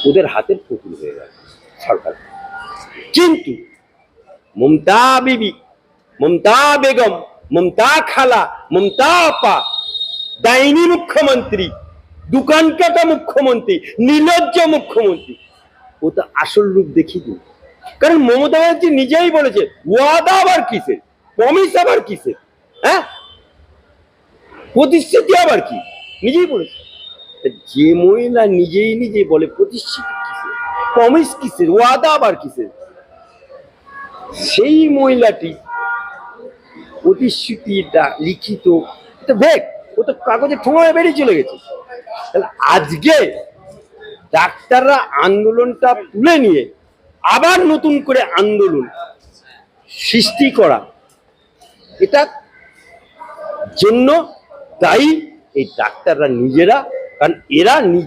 ওদের হাতের পুতুল হয়ে গেল সরকার। কিন্তু মমতা বিবি, মমতা বেগম, মমতা খালা, মমতা আপা, ডাইনি মুখ্যমন্ত্রী, দোকান কাটা মুখ্যমন্ত্রী, নির্লজ্জ মুখ্যমন্ত্রী, ও তো আসল রূপ দেখিয়ে দিল। কারণ মমতা ব্যানার্জি নিজেই বলেছে ওয়াদা আবার কিসের, প্রমিস আবার কিসের, হ্যাঁ, প্রতিশ্রুতি আবার কি, নিজেই বলেছে। যে মহিলা নিজেই বলে প্রতিশ্রুতি কিসের, প্রমিস কিসের, ওয়াদা আবার কিসের, সেই মহিলাটি প্রতিশ্রুতিটা লিখিত ভেক, ও তো কাগজে ঠোঙায় বেরিয়ে চলে গেছে। তাহলে আজকে ডাক্তাররা আন্দোলনটা তুলে নিয়ে আবার নতুন করে আন্দোলন সৃষ্টি করা, এটা জন্য দায়ী এই ডাক্তাররা নিজেরা। কারণ এরা